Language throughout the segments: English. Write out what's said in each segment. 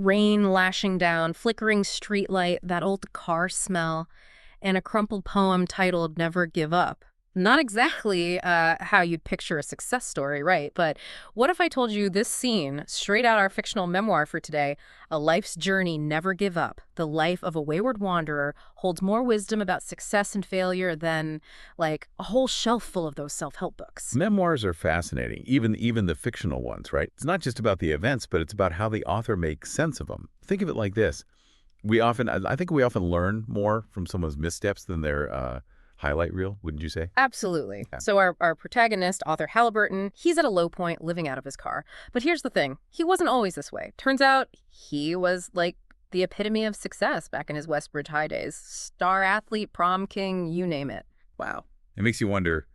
Rain lashing down, flickering streetlight, that old car smell, and a crumpled poem titled Never Give Up. Not exactly how you'd picture a success story, right? But what if I told you this scene, straight out our fictional memoir for today, A Life's Journey, Never Give Up, the life of a wayward wanderer, holds more wisdom about success and failure than, like, a whole shelf full of those self-help books. Memoirs are fascinating, even the fictional ones, right? It's not just about the events, but it's about how the author makes sense of them. Think of it like this. I think we often learn more from someone's missteps than their highlight reel, wouldn't you say? Absolutely. Yeah. So our protagonist, Arthur Halliburton, he's at a low point living out of his car. But here's the thing. He wasn't always this way. Turns out he was like the epitome of success back in his Westbridge High days. Star athlete, prom king, you name it. Wow. It makes you wonder,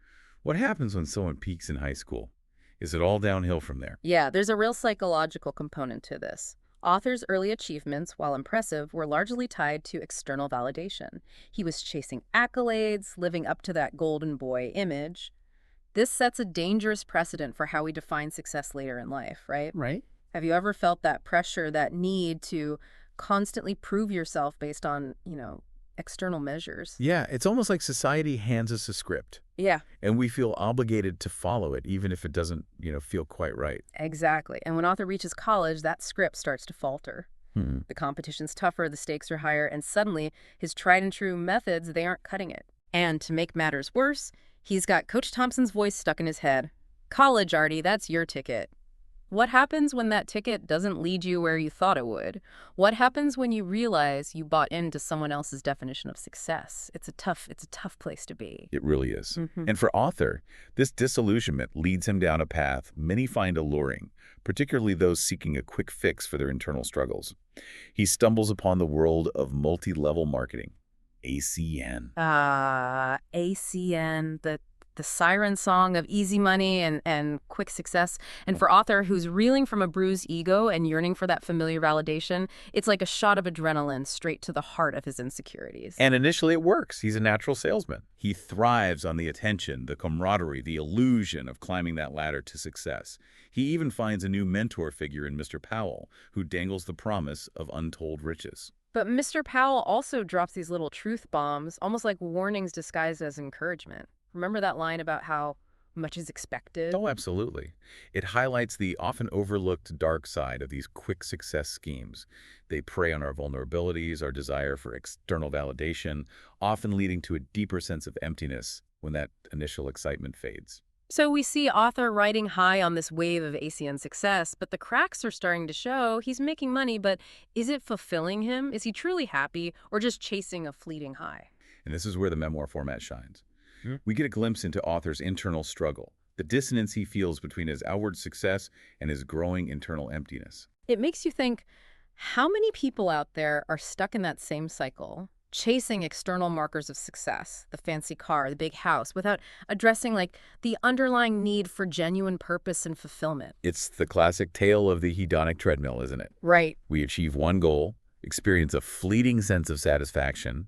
what happens when someone peaks in high school? Is it all downhill from there? Yeah, there's a real psychological component to this. Arthur's early achievements, while impressive, were largely tied to external validation. He was chasing accolades, living up to that golden boy image. This sets a dangerous precedent for how we define success later in life, right? Right. Have you ever felt that pressure, that need to constantly prove yourself based on, external measures? Yeah, it's almost like society hands us a script, Yeah, and we feel obligated to follow it, even if it doesn't, feel quite right. exactly. And when Arthur reaches college, that script starts to falter. Hmm. The competition's tougher, the stakes are higher, and suddenly his tried and true methods, they aren't cutting it. And to make matters worse, he's got Coach Thompson's voice stuck in his head. College, Artie, that's your ticket. What happens when that ticket doesn't lead you where you thought it would? What happens when you realize you bought into someone else's definition of success? It's a tough place to be. It really is. Mm-hmm. And for Arthur, this disillusionment leads him down a path many find alluring, particularly those seeking a quick fix for their internal struggles. He stumbles upon the world of multi-level marketing, ACN. ACN, the siren song of easy money and quick success. And for Arthur, who's reeling from a bruised ego and yearning for that familiar validation, it's like a shot of adrenaline straight to the heart of his insecurities. And initially it works. He's a natural salesman. He thrives on the attention, the camaraderie, the illusion of climbing that ladder to success. He even finds a new mentor figure in Mr. Powell, who dangles the promise of untold riches. But Mr. Powell also drops these little truth bombs, almost like warnings disguised as encouragement. Remember that line about how much is expected? Oh, absolutely. It highlights the often overlooked dark side of these quick success schemes. They prey on our vulnerabilities, our desire for external validation, often leading to a deeper sense of emptiness when that initial excitement fades. So we see Arthur riding high on this wave of ACN success, but the cracks are starting to show. He's making money, but is it fulfilling him? Is he truly happy or just chasing a fleeting high? And this is where the memoir format shines. We get a glimpse into Arthur's internal struggle, the dissonance he feels between his outward success and his growing internal emptiness. It makes you think, how many people out there are stuck in that same cycle, chasing external markers of success, the fancy car, the big house, without addressing like the underlying need for genuine purpose and fulfillment? It's the classic tale of the hedonic treadmill, isn't it? Right. We achieve one goal, experience a fleeting sense of satisfaction,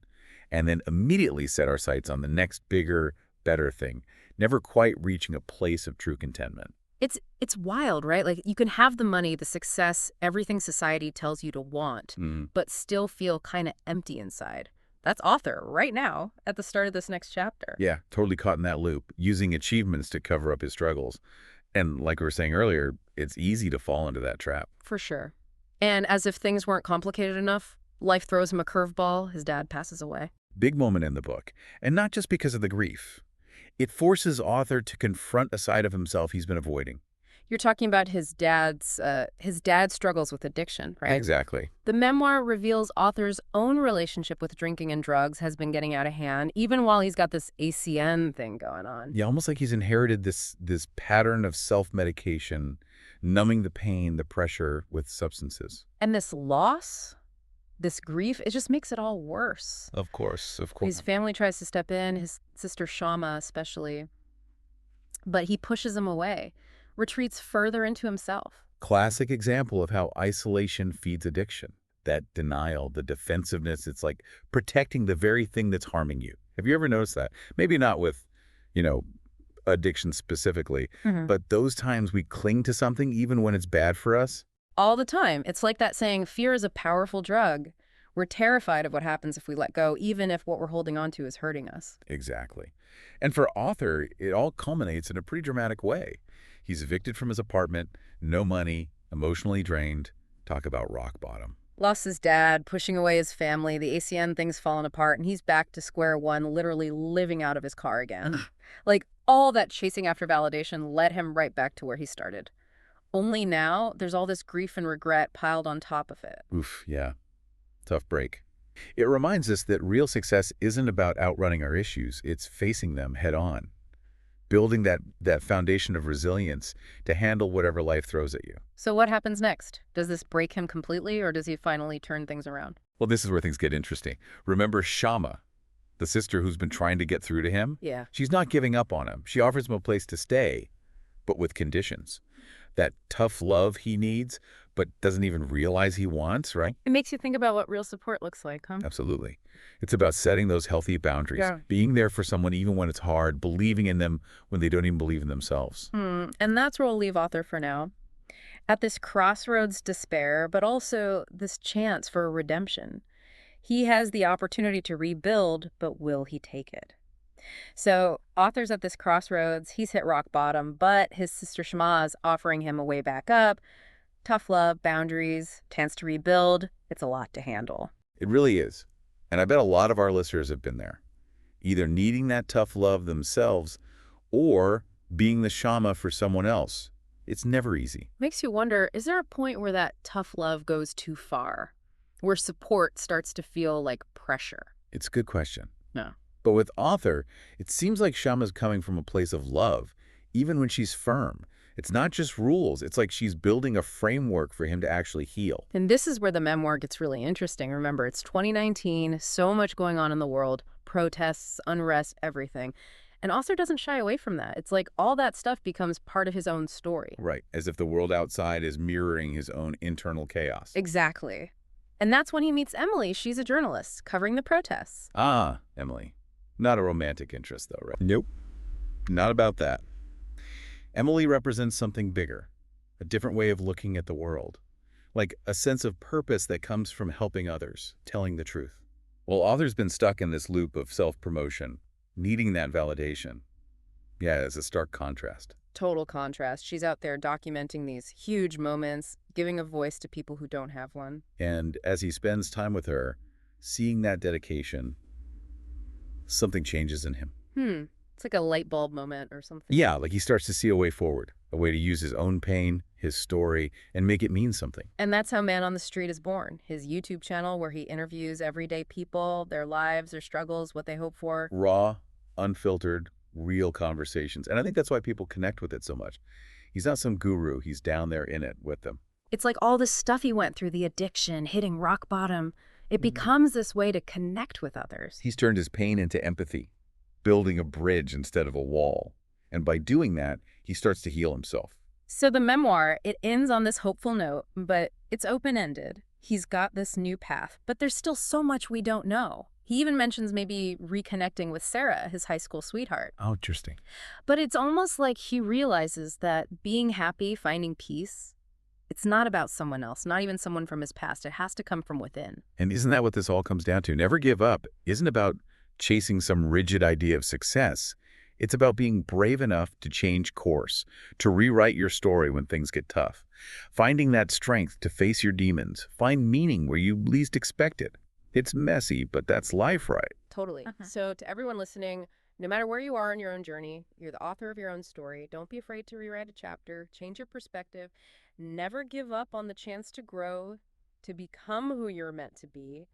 and then immediately set our sights on the next bigger, better thing, never quite reaching a place of true contentment. It's wild, right? Like you can have the money, the success, everything society tells you to want, but still feel kind of empty inside. That's Arthur right now at the start of this next chapter. Yeah, totally caught in that loop, using achievements to cover up his struggles. And like we were saying earlier, it's easy to fall into that trap. For sure. And as if things weren't complicated enough, life throws him a curveball. His dad passes away. Big moment in the book, and not just because of the grief. It forces Arthur to confront a side of himself he's been avoiding. You're talking about his dad's struggles with addiction, right? Exactly. The memoir reveals Arthur's own relationship with drinking and drugs has been getting out of hand, even while he's got this ACN thing going on. Yeah, almost like he's inherited this pattern of self-medication, numbing the pain, the pressure with substances. And this loss, this grief, it just makes it all worse. Of course. His family tries to step in, his sister Shama especially, but he pushes them away, retreats further into himself. Classic example of how isolation feeds addiction. That denial, the defensiveness, it's like protecting the very thing that's harming you. Have you ever noticed that? Maybe not with, addiction specifically, but those times we cling to something even when it's bad for us. All the time. It's like that saying, fear is a powerful drug. We're terrified of what happens if we let go, even if what we're holding on to is hurting us. Exactly. And for Arthur, it all culminates in a pretty dramatic way. He's evicted from his apartment, no money, emotionally drained. Talk about rock bottom. Lost his dad, pushing away his family, the ACN thing's fallen apart, and he's back to square one, literally living out of his car again. Like, all that chasing after validation led him right back to where he started. Only now, there's all this grief and regret piled on top of it. Oof, yeah. Tough break. It reminds us that real success isn't about outrunning our issues, it's facing them head on. Building that foundation of resilience to handle whatever life throws at you. So what happens next? Does this break him completely, or does he finally turn things around? Well, this is where things get interesting. Remember Shama, the sister who's been trying to get through to him? Yeah. She's not giving up on him. She offers him a place to stay, but with conditions. That tough love he needs, but doesn't even realize he wants, right? It makes you think about what real support looks like, huh? Absolutely. It's about setting those healthy boundaries, Yeah. being there for someone even when it's hard, believing in them when they don't even believe in themselves. And that's where we'll leave Arthur for now. At this crossroads despair, but also this chance for redemption. He has the opportunity to rebuild, but will he take it? So Arthur's at this crossroads. He's hit rock bottom, but his sister Shama's offering him a way back up. Tough love, boundaries, chance to rebuild. It's a lot to handle. It really is. And I bet a lot of our listeners have been there, either needing that tough love themselves or being the Shama for someone else. It's never easy. Makes you wonder, is there a point where that tough love goes too far? Where support starts to feel like pressure? It's a good question. No. But with Arthur, it seems like Shama's coming from a place of love, even when she's firm. It's not just rules. It's like she's building a framework for him to actually heal. And this is where the memoir gets really interesting. Remember, it's 2019, so much going on in the world, protests, unrest, everything. And Arthur doesn't shy away from that. It's like all that stuff becomes part of his own story. Right, as if the world outside is mirroring his own internal chaos. Exactly. And that's when he meets Emily. She's a journalist covering the protests. Ah, Emily. Not a romantic interest, though, right? Nope. Not about that. Emily represents something bigger, a different way of looking at the world, like a sense of purpose that comes from helping others, telling the truth. Well, Arthur's been stuck in this loop of self-promotion, needing that validation. Yeah, it's a stark contrast. Total contrast. She's out there documenting these huge moments, giving a voice to people who don't have one. And as he spends time with her, seeing that dedication, something changes in him. It's like a light bulb moment or something. Yeah, like he starts to see a way forward, a way to use his own pain, his story, and make it mean something. And that's how Man on the Street is born. His YouTube channel where he interviews everyday people, their lives, their struggles, what they hope for. Raw, unfiltered, real conversations. And I think that's why people connect with it so much. He's not some guru. He's down there in it with them. It's like all this stuff he went through, the addiction, hitting rock bottom. It becomes this way to connect with others. He's turned his pain into empathy, building a bridge instead of a wall. And by doing that, he starts to heal himself. So the memoir, it ends on this hopeful note, but it's open-ended. He's got this new path, but there's still so much we don't know. He even mentions maybe reconnecting with Sarah, his high school sweetheart. Oh, interesting. But it's almost like he realizes that being happy, finding peace, it's not about someone else, not even someone from his past. It has to come from within. And isn't that what this all comes down to? Never give up isn't about chasing some rigid idea of success. It's about being brave enough to change course, to rewrite your story when things get tough. Finding that strength to face your demons, find meaning where you least expect it. It's messy, but that's life, right? Totally. So to everyone listening, no matter where you are in your own journey, you're the author of your own story. Don't be afraid to rewrite a chapter, change your perspective, never give up on the chance to grow, to become who you're meant to be.